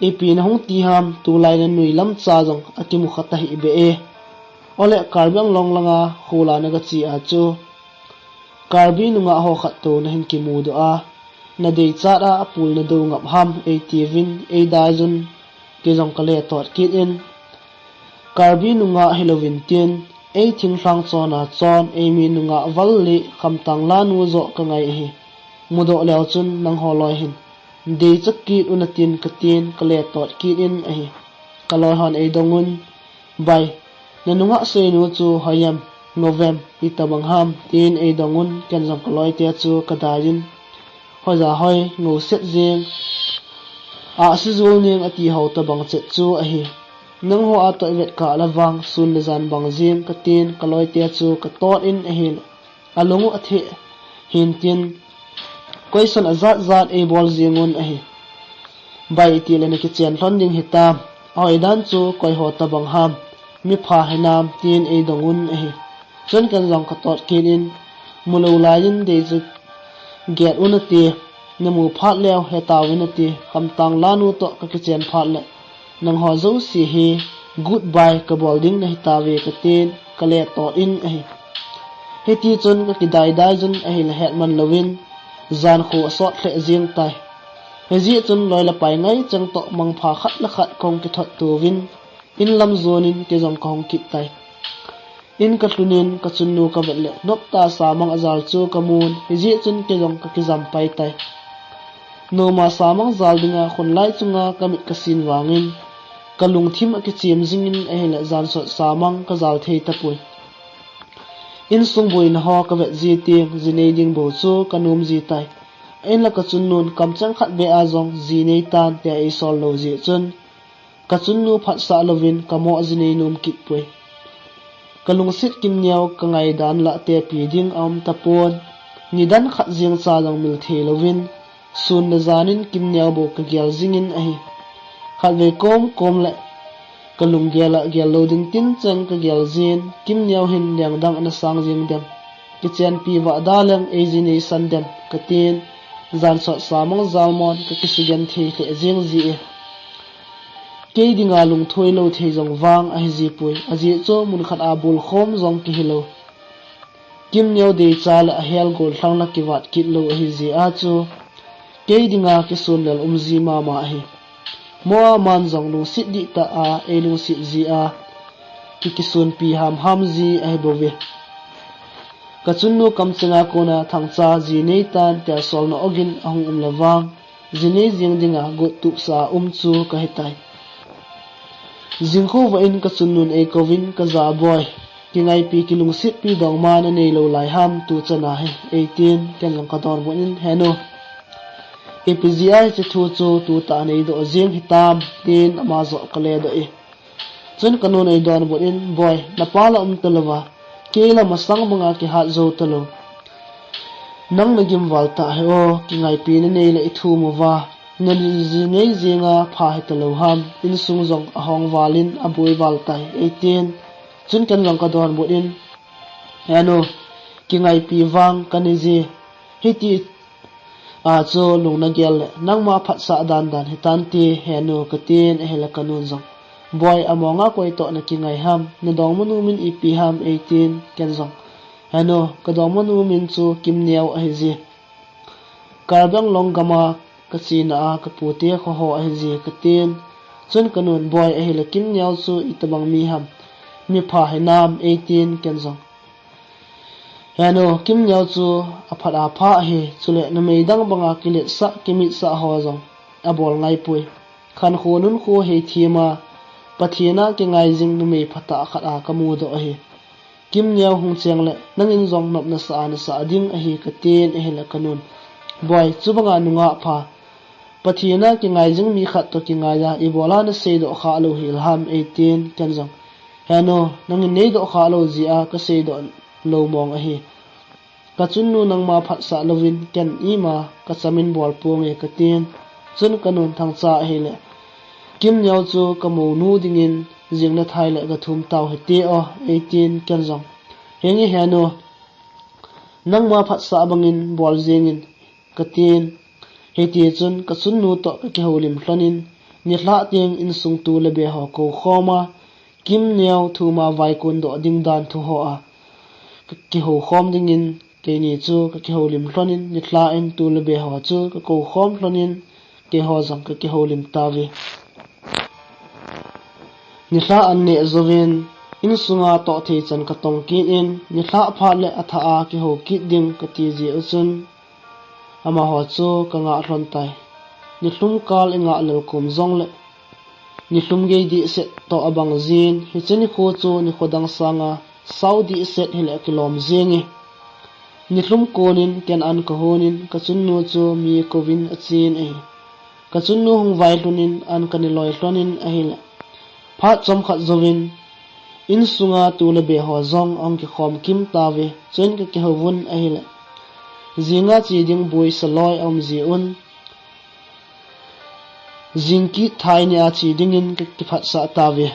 e pin hong ti ham tu lai na nui lam cha jong akimu khata hi be e ole karbang long langa khula na ga chi a chu karbi nunga ho khat to na hin ki mu do a na dei cha ra apul na do ngap ham e tivin e dai jun ke jong kale tot kit in karbi nunga halloween tin e thing thang chona chon e mi nunga valli khamtang la nu zo ka ngai hi mudo lew chun nang holoi hin de chakki unatin katin kale tot kit in a hi kaloi hon e dongun bai na nunga sei nu chu hayam novem itabang ham tin e dongun ken jong kaloi te chu kadajin hoja hoi ngo set jeng a sizul ning ati ho ta bang che chu a hi nang ho a to vet ka lawang sun le zan bang jing ka tin kaloi te chu ka tot in a hin alungu athe hin tin question azat zat e bol jingun a hi bai ti le ne ki chen thon ding hita oi dan chu koi ho ta bang ham mi pha hinam tin e dongun a hi chon kan jong ka tot kinin mulo lain de chu get unati namu phat lew he tawinati kamtang lanu to ka ki chen phat le nang ho zo si hi goodbye ka bolding na hitawe ka tin kale to in a hi heti chun ka ki dai dai jun a hi la het man lovin zan kho sot the jing tai heji chun loi la pai ngai chang to mang pha khat la khat kong ki thot tu win in lam zonin ke jong kong ki tai in ka tlunin ka chunnu ka vetle nop ta samang azal chu kamun hiji chun ke jong ka kizam pai tai no ma samang zal dinga khonlai chunga kamit kasin wangin kalung thim aki chim jingin ehla zan so samang ka zal thei tapui in sung boin ho ka vet ji ting jinei ding bo chu kanum ji tai en la ka chunnun kamchang khat be azong ji nei tan te ai sol lo ji chun ka chunnu phat sa lovin kamo jinei num kit pui kalung sit kim niaw ka ngai dan la te pi ding am tapon ni dan khat jing cha jong mil the lovin sun na zanin kim niaw bo ka gyal jingin ahi khat ve kom le kalung gyala gyal loading tin chang ka gyal jin kim niaw hin liang dang na sang jing dem ki chen pi wa dalang ejini sandem ka tin zan so samang zalmon ka kisigan the the jing ji ke dinga lung thoi lo the jong wang a ji pui aji cho mun khat abul khom jong ki hilo kim niaw de chal a hel gol thang la ki wat kit lo a ji a chu ke dinga ki sun lel ji ma hi mo man jong lu sit di ta a e lu sit ji a ki sun pi ham ji ai bo ve ka chunnu kam chenga kona thangcha ji nei tan ta sol no ogin ahung lawang ji nei jing dinga go tu sa chu ka hetai jingkho wa in ka chunnun e kovin ka za boy ki ngai pi kilung sit pi dong man nei lo lai ham tu chana he 18 ken lang ka dor bonin heno epgi che thu chu tu ta nei do jing hitam tin ama zo kale do e chun kanun ei don bonin boy na pala talawa kela masang banga ki hat zo talo nang nagim walta he o ki ngai pi nei le thu mo wa nani nei zinga pha hetalo ham in sung jong ahong walin aboi waltai 18 chun kan lang ka don bodin ano ki ngai pi wang kaniji hiti a cho lung na gel nang ma phat sa dan hitan ti heno katin hela kanun jong boy amonga koi to na ki ngai ham na dong manu min ipi ham 18 ken jong ano ka dong manu min chu kim niaw a ji karbang long gama kachina a kapute kho ho a ji katin chun kanun boy a hela kim niaw chu itabang mi ham mi pha hinam 18 ken jong ano kim niaw chu aphara pha he chule na meidang banga kilet sa kimi sa ho jong abol ngai pui khan khonun kho he thima pathina ke ngai jing nu me phata khata kamu do he kim niaw hung cheng le nangin jong nop na sa ding a hi katen a hela kanun boy chubanga nunga pha pathina ki ngai jing mi khat to ki ngai ya ibola na se do kha lo hilham 18 kan jong hano nang nei do kha lo ji a ka se do lo mong a hi ka chunnu nang ma phat sa lovin ken ima ka chamin bol pong e ka tin chun kanun thang cha hi le kim niaw chu ka mo nu dingin jing na thai le ga thum taw he te o 18 kan jong hengi hano nang ma phat sa bangin bol jingin ka tin heti chun ka chunnu to ka holim hlonin ni hla teng in sung tu le be ho ko khoma kim niaw thu ma vai kun do ding dan thu ho a ki ho khom dingin ke ni chu ka ki holim hlonin ni hla in tu le be ho chu ka ko khom hlonin ke ho jang ka ki holim tawi ni hla an ne zovin in sunga to thei chan ka tong ki in ni hla pha le atha a ki ho ki ding ka ti ji uchun ama ho chu ka nga hlon tai ni hlum kal enga lel kum zong le ni hlum ge di se to abang zin hi cheni kho chu ni khodang sanga saudi set hele kilom zengi ni hlum konin ken an ko honin ka chunnu chu mi kovin achin e ka chunnu hung vai hlunin an kan loi hlonin a hila pha chom khat zovin in sunga tu le be ho zong ong ki khom kim tawe chen ka ke hovun a hila zinga chi ding boi saloi om ji un zingki thai ni a chi dingin ki phat sa tawe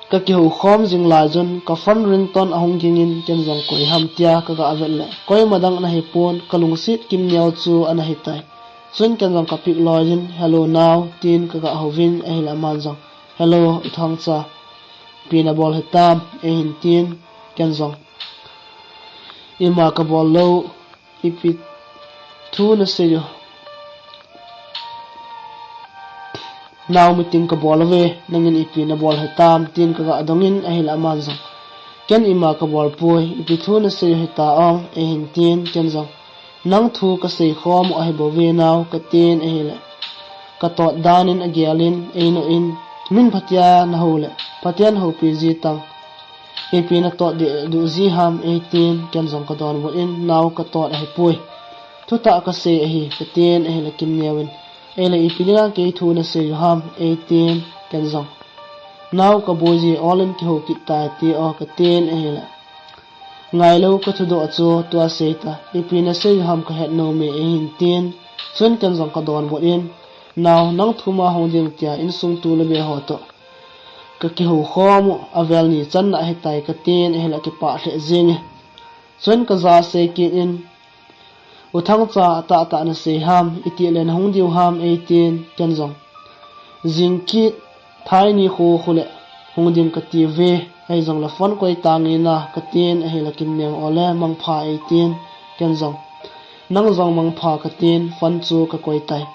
ka ki ho khom jing la jon ka fan ring ton ahong gingin ken jong koi ham tia ka ga avel le koi madang na he pon kalung sit kim niaw chu ana hi tai chun ken jong ka pik lojin hello now tin ka ga hovin a hila man jong hello ithang cha pina bol hetam e hin tin ken jong ima ka bol lo ipit thu na se yo now meeting ka bol we nangin ipi na bol hetam tin ka ga adongin a hila man jong ken ima ka bol pui ipi thu na se hita ong e hin tin ken zong nang thu ka sei khom a bo ve naw ka tin e hele ka to danin agialin e no in min phatia na hole pathian ho pi ji tang e pi na to de du ji ham e tin ken zong ka don bo in naw ka to a pui thu ta ka se e hi ka tin e hele kim newin e le ipi na ke thu na se ham e tin ken zong naw ka boji olen ki ho ki ta ti o ka tin e hele ngai lo ka thu do chu to se ta ipi na se ham ka het no me e hin tin chun ken zong ka don bo in naw nang thuma hong ding tia in sung tu le be ho to ka ki ho khom avel ni chan na hetai ka tin e hele ki pa hle jing chun ka za se ki in uthang cha ta ta na se ham iti len hong diu ham e tin ken zong jing ki thai ni kho khule hong ding ka ti ve ai zong la fon koi tang ina ka tin e hele kim neng ole mang pha e tin ken zong nang zong mang pha ka tin fan chu ka koi tai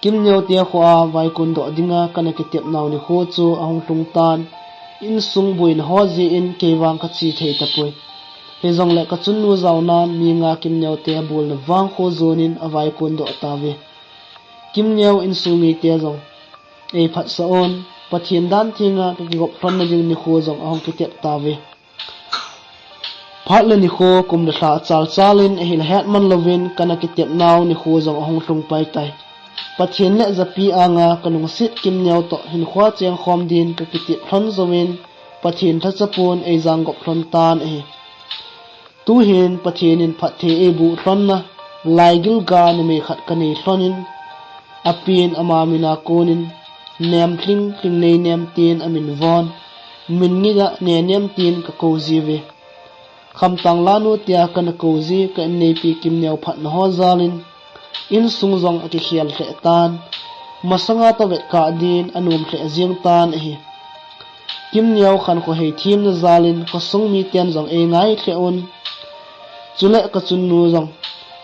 kim neu tia khwa vai kun do dinga kana ki tep naw ni kho chu ahong tung tan in sung buin ho ji in ke wang ka chi thei ta pui he zong le ka chun nu zaw nan mi nga kim neu te bul na wang kho zonin avai kun do ta ve kim neu in sumi te zong ei phat sa on pathian dan thinga ki gop thon na jing ni kho zong ahong ki tep ta ve phat le ni kho kum da tha chal chalin e hil het man lovin kana ki tep naw ni kho zong ahong tlung pai tai pathian le zapi anga kanung sit kim neu to hin khwa cheng khom din ka kiti thon zomin pathian tha chapun ei jang gop thon tan e tu hin pathian in phat the e bu thon na laigil ga ni me khat ka nei thlonin apin ama mina konin nem thling thling nei nem tin amin von min ni ga ne nem tin ka ko jive kham tang lanu tia kana ko ji ka nei pi kim neu phat na ho zalin in sung zong ati khial hle tan masanga to vet ka din anum hle jing tan hi kim neu khan ko hei thim na zalin ko sung mi tian zong e ngai hle on chule ka chun nu zong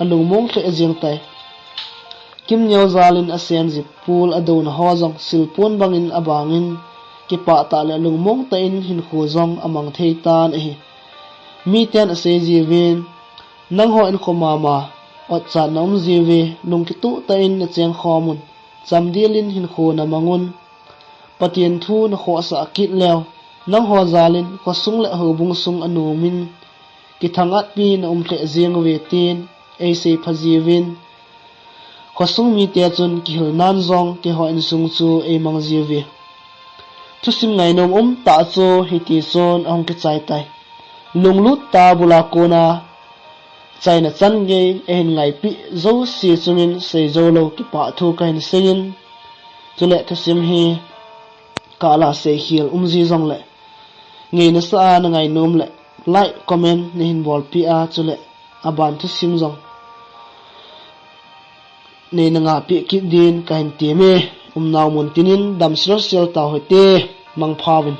anung mong hle jing tai kim neu zalin asen ji pul adon ho zong silpon bangin abangin ki pa ta le lung mong ta in hin khu zong amang thei tan hi mi tian ase ji win nang ho in khomama ot cha nom jiwe lung ki tu ta in na cheng khomun chamdilin hin kho na mangun patien thu na kho sa kit lew nang ho zalin ko sung le ho bung sung anu min ki thangat pi na tle jing we tin ei se phajiwin ko sung mi te chun ki hil nan zong ki ho in sung chu ei mang jiwe thu sim ngai nom ta chu hiti son ong ki chai tai lung lut ta bula kona China chan ge en ngai pi zo si chumin sei zo lo ki pa thu kain sein chule thu sim hi kala se hil ji zong le ngei na sa na ngai nom le like comment ni hin bol pi a chule aban thu sim zong nei na nga pi ki din kain ti me naw mun tinin dam sel sel ta hote mang phawin